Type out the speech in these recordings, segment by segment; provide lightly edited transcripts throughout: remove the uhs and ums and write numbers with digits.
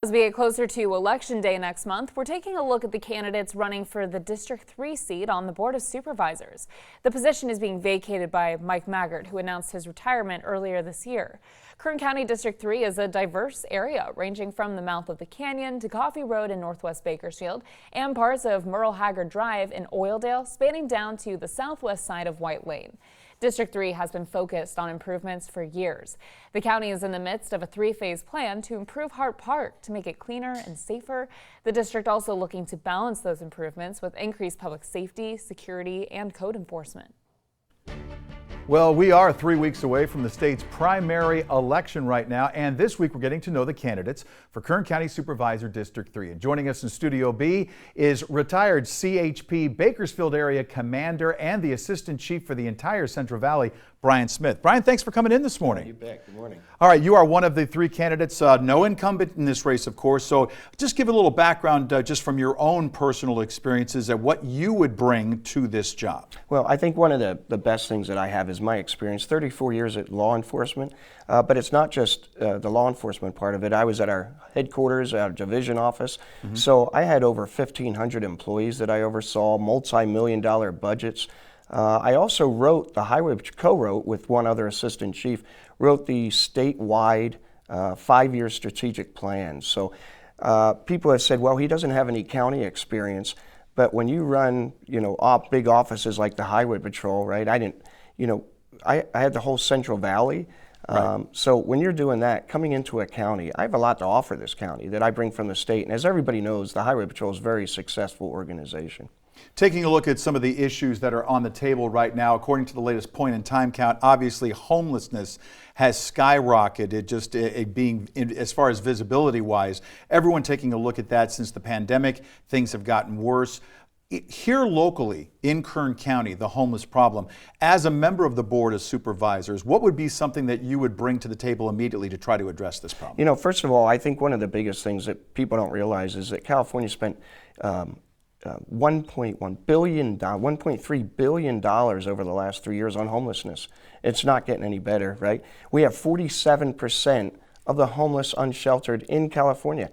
As we get closer to Election Day next month, we're taking a look at the candidates running for the District 3 seat on the Board of Supervisors. The position is being vacated by Mike Maggart, who announced his retirement earlier this year. Kern County District 3 is a diverse area ranging from the mouth of the canyon to Coffee Road in northwest Bakersfield and parts of Merle Haggard Drive in Oildale, spanning down to the southwest side of White Lane. District 3 has been focused on improvements for years. The county is in the midst of a three-phase plan to improve Hart Park to make it cleaner and safer. The district also looking to balance those improvements with increased public safety, security, and code enforcement. Well, we are 3 weeks away from the state's primary election right now, and this week we're getting to know the candidates for Kern County Supervisor District 3. And joining us in Studio B is retired CHP Bakersfield Area Commander and the Assistant Chief for the entire Central Valley, Brian Smith. Brian, thanks for coming in this morning. You bet. Good morning. All right, you are one of the three candidates, no incumbent in this race, of course. So just give a little background just from your own personal experiences and what you would bring to this job. Well, I think one of the best things that I have is my experience, 34 years at law enforcement, but it's not just the law enforcement part of it. I was at our headquarters, our division office, so I had over 1,500 employees that I oversaw, multi-million-dollar budgets. I also wrote, co-wrote with one other assistant chief, wrote the statewide 5-year strategic plan. So people have said, well, he doesn't have any county experience, but when you run, big offices like the Highway Patrol, right? I had the whole Central Valley. Right. So when you're doing that, coming into a county, I have a lot to offer this county that I bring from the state. And as everybody knows, the Highway Patrol is a very successful organization. Taking a look at some of the issues that are on the table right now, according to the latest point in time count, obviously homelessness has skyrocketed, just as far as visibility wise. Everyone taking a look at that since the pandemic, things have gotten worse. Here locally in Kern County, the homeless problem, as a member of the Board of Supervisors, what would be something that you would bring to the table immediately to try to address this problem? First of all, I think one of the biggest things that people don't realize is that California spent $1.3 billion over the last 3 years on homelessness. It's not getting any better, right? We have 47% of the homeless unsheltered in California,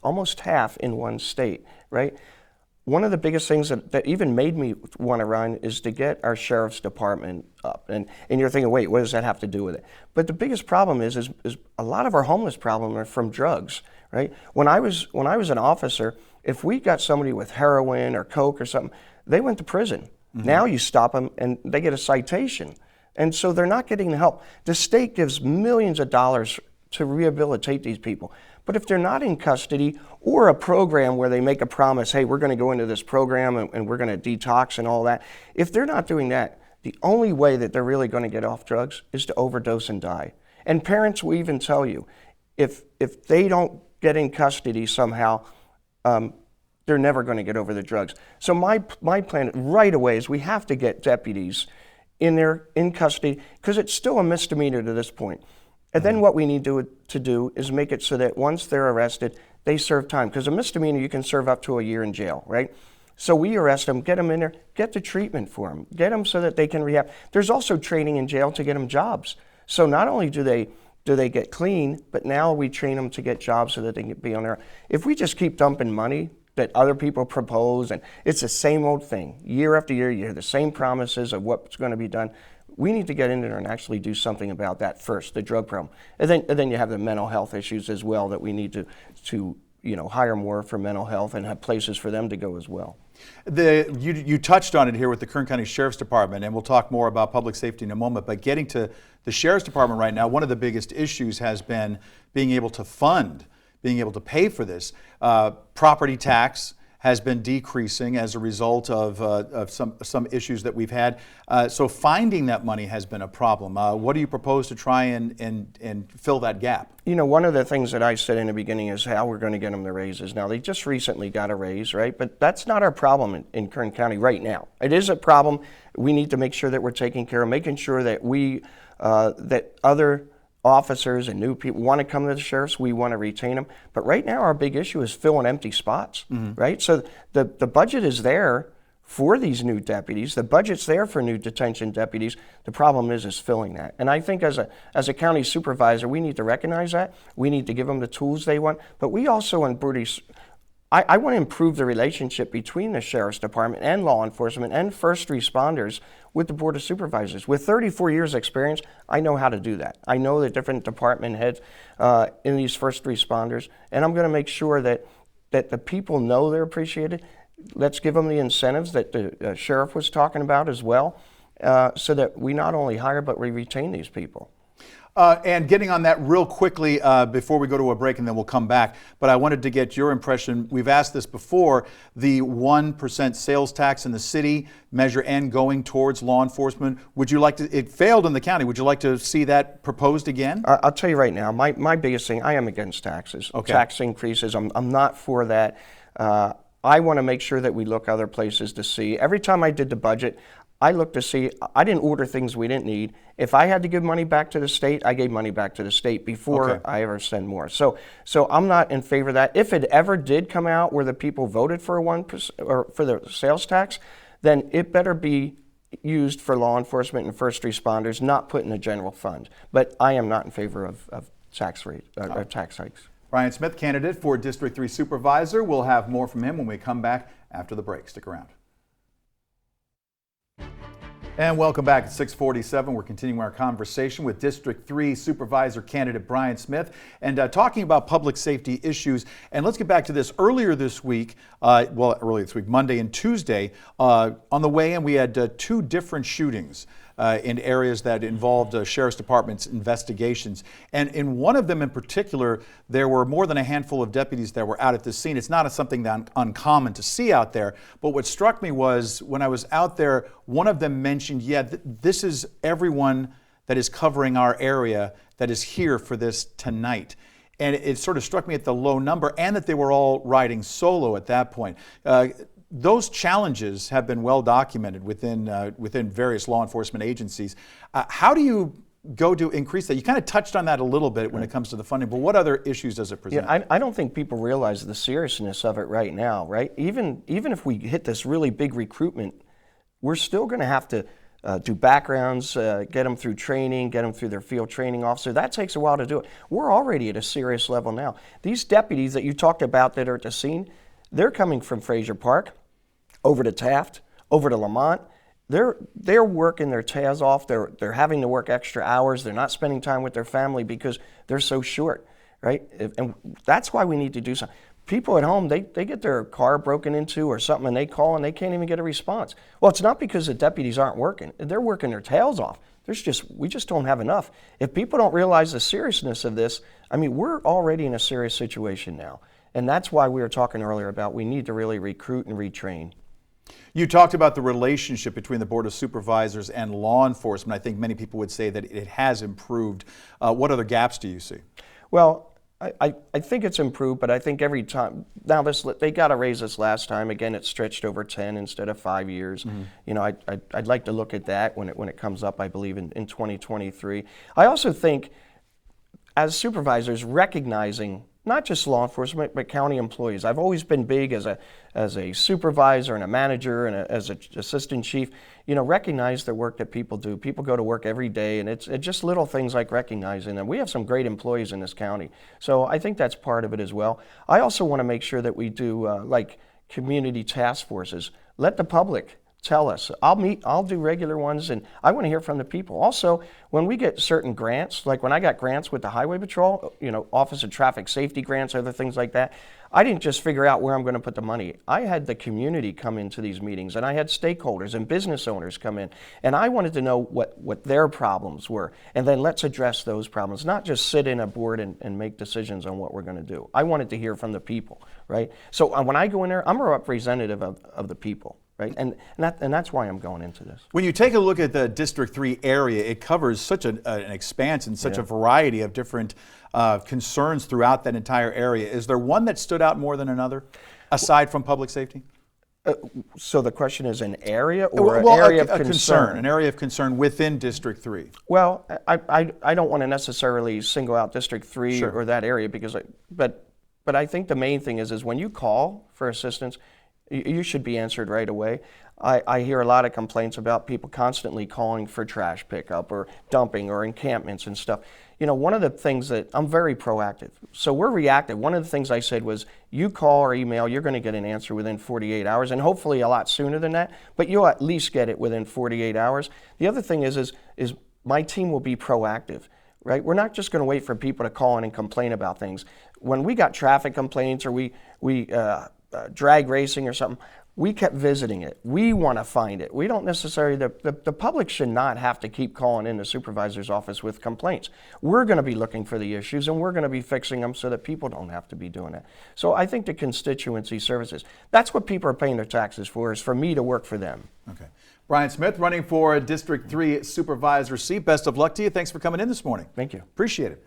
almost half in one state, right? One of the biggest things that even made me want to run is to get our sheriff's department up. And you're thinking, wait, what does that have to do with it? But the biggest problem is a lot of our homeless problem are from drugs, right? When I was an officer, if we got somebody with heroin or coke or something, they went to prison. Now you stop them and they get a citation. And so they're not getting the help. The state gives millions of dollars to rehabilitate these people. But if they're not in custody or a program where they make a promise, hey, we're going to go into this program and we're going to detox and all that, if they're not doing that, the only way that they're really going to get off drugs is to overdose and die. And parents will even tell you, if they don't get in custody somehow, they're never going to get over the drugs. So my plan right away is we have to get deputies in custody, because it's still a misdemeanor to this point. And then what we need to do is make it so that once they're arrested, they serve time. Because a misdemeanor, you can serve up to a year in jail, right? So we arrest them, get them in there, get the treatment for them, get them so that they can rehab. There's also training in jail to get them jobs. So not only do they get clean, but now we train them to get jobs so that they can be on their own. If we just keep dumping money that other people propose, and it's the same old thing, year after year, you hear the same promises of what's going to be done. We need to get in there and actually do something about that first, the drug problem. And then you have the mental health issues as well, that we need to hire more for mental health and have places for them to go as well. You touched on it here with the Kern County Sheriff's Department, and we'll talk more about public safety in a moment, but getting to the Sheriff's Department right now, one of the biggest issues has been being able to pay for this. Property tax has been decreasing as a result of some issues that we've had. So finding that money has been a problem. What do you propose to try and fill that gap? One of the things that I said in the beginning is how we're going to get them the raises. Now, they just recently got a raise, right? But that's not our problem in Kern County right now. It is a problem. We need to make sure that we're taking care of, making sure that that other officers and new people want to come to the sheriffs. We want to retain them. But right now, our big issue is filling empty spots, right? So the budget is there for these new deputies. The budget's there for new detention deputies. The problem is filling that. And I think as a county supervisor, we need to recognize that. We need to give them the tools they want. But we also, I want to improve the relationship between the Sheriff's Department and law enforcement and first responders with the Board of Supervisors. With 34 years experience, I know how to do that. I know the different department heads in these first responders, and I'm going to make sure that the people know they're appreciated. Let's give them the incentives that the sheriff was talking about as well, so that we not only hire, but we retain these people. And getting on that real quickly before we go to a break and then we'll come back, but I wanted to get your impression. We've asked this before, the 1% sales tax in the city measure and going towards law enforcement. Would you like to, it failed in the county, would you like to see that proposed again? I'll tell you right now, my biggest thing, I am against taxes. Okay. Tax increases, I'm not for that. I want to make sure that we look other places to see. Every time I did the budget, I looked to see, I didn't order things we didn't need. If I had to give money back to the state, I gave money back to the state before I ever send more. So I'm not in favor of that. If it ever did come out where the people voted for 1% or for the sales tax, then it better be used for law enforcement and first responders, not put in the general fund. But I am not in favor of tax rate or tax hikes. Brian Smith, candidate for District 3 Supervisor. We'll have more from him when we come back after the break. Stick around. And welcome back at 6:47. We're continuing our conversation with District 3 Supervisor candidate Brian Smith and talking about public safety issues. And let's get back to this. Earlier this week, Monday and Tuesday, on the way in, we had two different shootings in areas that involved Sheriff's Department's investigations. And in one of them in particular, there were more than a handful of deputies that were out at the scene. It's not something that uncommon to see out there, but what struck me was when I was out there, one of them mentioned, this is everyone that is covering our area that is here for this tonight. And it sort of struck me at the low number and that they were all riding solo at that point. Those challenges have been well documented within various law enforcement agencies. How do you go to increase that? You kind of touched on that a little bit when it comes to the funding, but what other issues does it present? Yeah, I don't think people realize the seriousness of it right now, right? Even if we hit this really big recruitment, we're still going to have to do backgrounds, get them through training, get them through their field training officer. That takes a while to do it. We're already at a serious level now. These deputies that you talked about that are at the scene, they're coming from Fraser Park, over to Taft, over to Lamont. They're working their tails off. They're having to work extra hours. They're not spending time with their family because they're so short, right? And that's why we need to do something. People at home, they get their car broken into or something and they call and they can't even get a response. Well, it's not because the deputies aren't working. They're working their tails off. We just don't have enough. If people don't realize the seriousness of this, I mean, we're already in a serious situation now. And that's why we were talking earlier about we need to really recruit and retrain. You talked about the relationship between the Board of Supervisors and law enforcement. I think many people would say that it has improved. What other gaps do you see? Well, I think it's improved, but I think every time, now they got to raise this last time. Again, it's stretched over 10 instead of 5 years. Mm-hmm. You know, I'd like to look at that when it comes up, I believe, in 2023. I also think as supervisors, recognizing not just law enforcement, but county employees. I've always been big as a supervisor and a manager and as an assistant chief, you know, recognize the work that people do. People go to work every day, and it's just little things like recognizing them. We have some great employees in this county, so I think that's part of it as well. I also want to make sure that we do like community task forces. Let the public tell us. I'll do regular ones, and I want to hear from the people. Also, when we get certain grants, like when I got grants with the Highway Patrol, you know, Office of Traffic Safety grants, other things like that, I didn't just figure out where I'm going to put the money. I had the community come into these meetings, and I had stakeholders and business owners come in, and I wanted to know what their problems were, and then let's address those problems, not just sit in a board and make decisions on what we're going to do. I wanted to hear from the people, right? So when I go in there, I'm a representative of the people. Right, and that's why I'm going into this. When you take a look at the District 3 area, it covers such an expanse and such a variety of different concerns throughout that entire area. Is there one that stood out more than another, aside from public safety? So the question is an area or an area of concern? An area of concern within District 3. Well, I don't want to necessarily single out District 3 or that area because but I think the main thing is when you call for assistance, You should be answered right away. I hear a lot of complaints about people constantly calling for trash pickup or dumping or encampments and stuff. You know, one of the things that I'm very proactive, so we're reactive. One of the things I said was, you call or email, you're going to get an answer within 48 hours, and hopefully a lot sooner than that, but you'll at least get it within 48 hours. The other thing is my team will be proactive, right? We're not just going to wait for people to call in and complain about things. When we got traffic complaints or we drag racing or something, we kept visiting it. We want to find it. We don't necessarily, the public should not have to keep calling in the supervisor's office with complaints. We're going to be looking for the issues and we're going to be fixing them so that people don't have to be doing it. So I think the constituency services, that's what people are paying their taxes for, is for me to work for them. Okay. Brian Smith running for District 3 Supervisor seat. Best of luck to you. Thanks for coming in this morning. Thank you. Appreciate it.